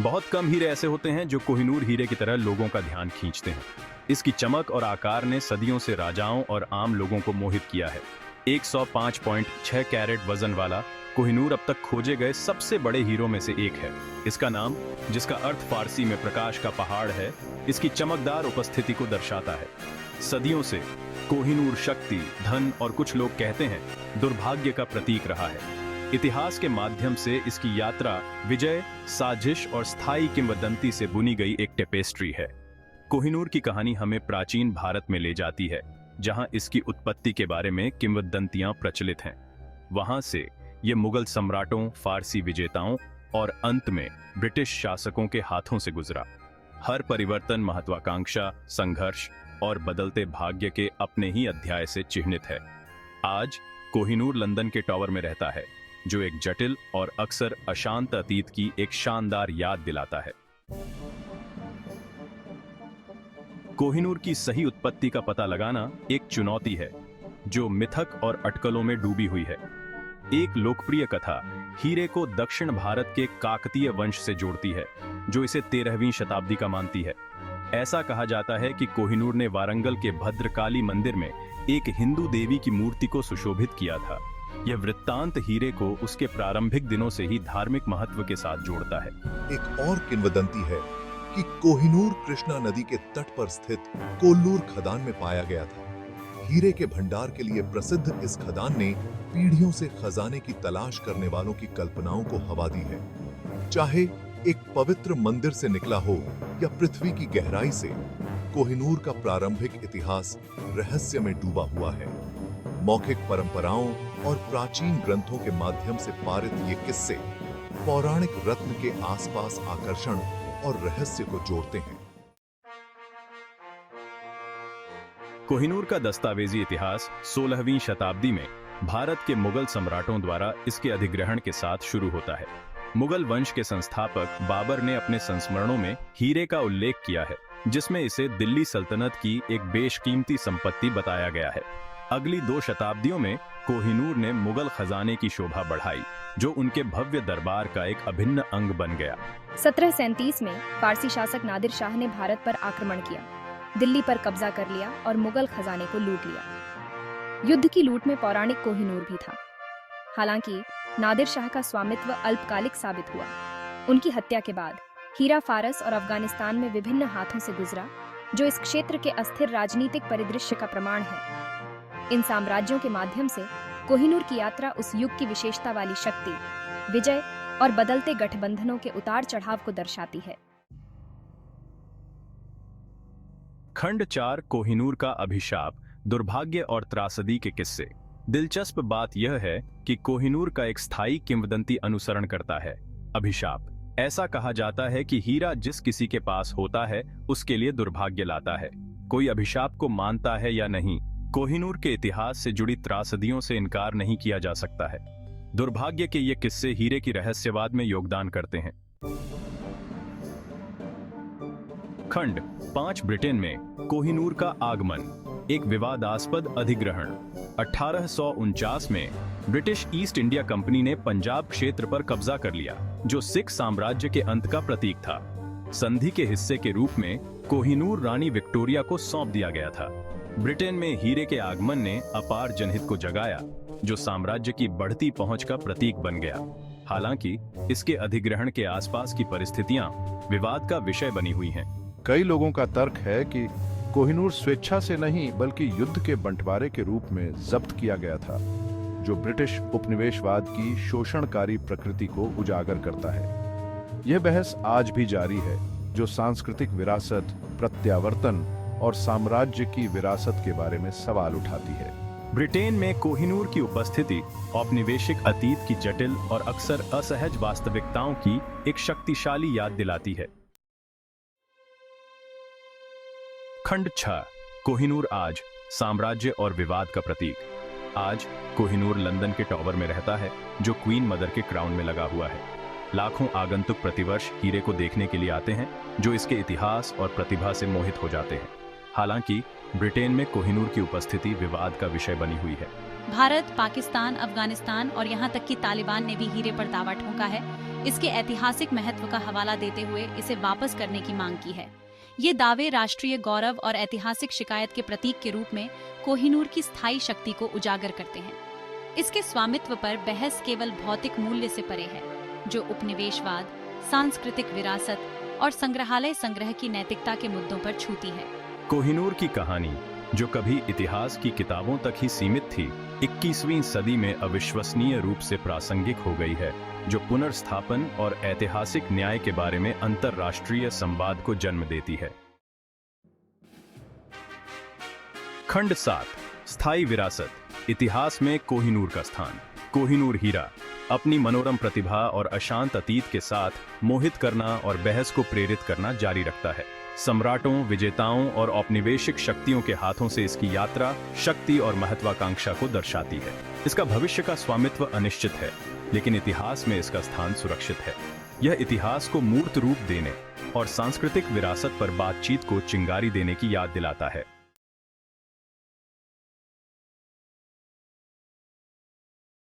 बहुत कम हीरे ऐसे होते हैं जो कोहिनूर हीरे की तरह लोगों का ध्यान खींचते हैं। इसकी चमक और आकार ने सदियों से राजाओं और आम लोगों को मोहित किया है। 105.6 कैरेट वजन वाला कोहिनूर अब तक खोजे गए सबसे बड़े हीरों में से एक है। इसका नाम, जिसका अर्थ फारसी में प्रकाश का पहाड़ है, इसकी चमकदार उपस्थिति को दर्शाता है। सदियों से कोहिनूर शक्ति, धन और कुछ लोग कहते हैं दुर्भाग्य का प्रतीक रहा है। इतिहास के माध्यम से इसकी यात्रा विजय, साजिश और स्थायी किंवदंती से बुनी गई एक टेपेस्ट्री है। कोहिनूर की कहानी हमें प्राचीन भारत में ले जाती है, जहां इसकी उत्पत्ति के बारे में किंवदंतियां प्रचलित हैं। वहां से ये मुगल सम्राटों, फारसी विजेताओं और अंत में ब्रिटिश शासकों के हाथों से गुजरा। हर परिवर्तन महत्वाकांक्षा, संघर्ष और बदलते भाग्य के अपने ही अध्याय से चिह्नित है। आज कोहिनूर लंदन के टॉवर में रहता है, जो एक जटिल और अक्सर अशांत अतीत की एक शानदार याद दिलाता है। कोहिनूर की सही उत्पत्ति का पता लगाना एक चुनौती है, जो मिथक और अटकलों में डूबी हुई है। एक लोकप्रिय कथा हीरे को दक्षिण भारत के काकतीय वंश से जोड़ती है, जो इसे 13वीं शताब्दी का मानती है। ऐसा कहा जाता है कि कोहिनूर ने वारंगल के भद्रकाली मंदिर में एक हिंदू देवी की मूर्ति को सुशोभित किया था। यह वृत्तांत हीरे को उसके प्रारंभिक दिनों से ही धार्मिक महत्व के साथ जोड़ता है। एक और किंवदंती है कि कोहिनूर कृष्णा नदी के तट पर स्थित कोल्लूर खदान में पाया गया था। हीरे के भंडार के लिए प्रसिद्ध इस खदान ने पीढ़ियों से खजाने की तलाश करने वालों की कल्पनाओं को हवा दी है। चाहे एक पवित्र मंदिर से निकला हो या पृथ्वी की गहराई से, कोहिनूर का प्रारंभिक इतिहास रहस्य में डूबा हुआ है। मौखिक परंपराओं और प्राचीन ग्रंथों के माध्यम से पारित ये किस्से पौराणिक रत्न के आसपास आकर्षण और रहस्य को जोड़ते हैं। कोहिनूर का दस्तावेजी इतिहास 16वीं शताब्दी में भारत के मुगल सम्राटों द्वारा इसके अधिग्रहण के साथ शुरू होता है। मुगल वंश के संस्थापक बाबर ने अपने संस्मरणों में हीरे का उल्लेख किया है, जिसमें इसे दिल्ली सल्तनत की एक बेशकीमती संपत्ति बताया गया है। अगली 2 शताब्दियों में कोहिनूर ने मुगल खजाने की शोभा बढ़ाई, जो उनके भव्य दरबार का एक अभिन्न अंग बन गया। 1737 में फारसी शासक नादिर शाह ने भारत पर आक्रमण किया, दिल्ली पर कब्जा कर लिया और मुगल खजाने को लूट लिया। युद्ध की लूट में पौराणिक कोहिनूर भी था। हालांकि नादिर शाह का स्वामित्व अल्पकालिक साबित हुआ। उनकी हत्या के बाद हीरा फारस और अफगानिस्तान में विभिन्न हाथों से गुजरा, जो इस क्षेत्र के अस्थिर राजनीतिक परिदृश्य का प्रमाण है। इन साम्राज्यों के माध्यम से कोहिनूर की यात्रा उस युग की विशेषता वाली शक्ति, विजय और बदलते गठबंधनों के उतार चढ़ाव को दर्शाती है। खंड 4 कोहिनूर का अभिशाप, दुर्भाग्य और त्रासदी के किस्से। दिलचस्प बात यह है कि कोहिनूर का एक स्थायी किंवदंती अनुसरण करता है, अभिशाप। ऐसा कहा जाता है कि हीरा जिस किसी के पास होता है, उसके लिए दुर्भाग्य लाता है। कोई अभिशाप को मानता है या नहीं, कोहिनूर के इतिहास से जुड़ी त्रासदियों से इनकार नहीं किया जा सकता है। दुर्भाग्य के ये किस्से हीरे की रहस्यवाद में योगदान करते हैं। खंड 5 ब्रिटेन में कोहिनूर का आगमन, एक विवादास्पद अधिग्रहण। 1849 में ब्रिटिश ईस्ट इंडिया कंपनी ने पंजाब क्षेत्र पर कब्जा कर लिया, जो सिख साम्राज्य के अंत का प्रतीक था। संधि के हिस्से के रूप में कोहिनूर रानी विक्टोरिया को सौंप दिया गया था। ब्रिटेन में हीरे के आगमन ने अपार जनहित को जगाया, जो साम्राज्य की बढ़ती पहुंच का प्रतीक बन गया। हालांकि इसके अधिग्रहण के आसपास की परिस्थितियां विवाद का विषय बनी हुई हैं। कई लोगों का तर्क है कि कोहिनूर स्वेच्छा से नहीं बल्कि युद्ध के बंटवारे के रूप में जब्त किया गया था, जो ब्रिटिश उपनिवेशवाद की शोषणकारी प्रकृति को उजागर करता है। यह बहस आज भी जारी है, जो सांस्कृतिक विरासत, प्रत्यावर्तन और साम्राज्य की विरासत के बारे में सवाल उठाती है। ब्रिटेन में कोहिनूर की उपस्थिति औपनिवेशिक अतीत की जटिल और अक्सर असहज वास्तविकताओं की एक शक्तिशाली याद दिलाती है। खंड 6 कोहिनूर आज, साम्राज्य और विवाद का प्रतीक। आज कोहिनूर लंदन के टॉवर में रहता है, जो क्वीन मदर के क्राउन में लगा हुआ है। लाखों आगंतुक प्रतिवर्ष हीरे को देखने के लिए आते हैं, जो इसके इतिहास और प्रतिभा से मोहित हो जाते हैं। हालांकि ब्रिटेन में कोहिनूर की उपस्थिति विवाद का विषय बनी हुई है। भारत, पाकिस्तान, अफगानिस्तान और यहाँ तक कि तालिबान ने भी हीरे पर दावा ठोका है। इसके ऐतिहासिक महत्व का हवाला देते हुए इसे वापस करने की मांग की है। ये दावे राष्ट्रीय गौरव और ऐतिहासिक शिकायत के प्रतीक के रूप में कोहिनूर की स्थायी शक्ति को उजागर करते हैं। इसके स्वामित्व पर बहस केवल भौतिक मूल्य से परे है, जो उपनिवेशवाद, सांस्कृतिक विरासत और संग्रहालय संग्रह की नैतिकता के मुद्दों पर छूती है। कोहिनूर की कहानी, जो कभी इतिहास की किताबों तक ही सीमित थी, 21वीं सदी में अविश्वसनीय रूप से प्रासंगिक हो गई है, जो पुनर्स्थापन और ऐतिहासिक न्याय के बारे में अंतर्राष्ट्रीय संवाद को जन्म देती है। खंड 7, स्थायी विरासत। इतिहास में कोहिनूर का स्थान। कोहिनूर हीरा अपनी मनोरम प्रतिभा और अशांत अतीत के साथ मोहित करना और बहस को प्रेरित करना जारी रखता है। सम्राटों, विजेताओं और औपनिवेशिक शक्तियों के हाथों से इसकी यात्रा शक्ति और महत्वाकांक्षा को दर्शाती है। इसका भविष्य का स्वामित्व अनिश्चित है, लेकिन इतिहास में इसका स्थान सुरक्षित है। यह इतिहास को मूर्त रूप देने और सांस्कृतिक विरासत पर बातचीत को चिंगारी देने की याद दिलाता है।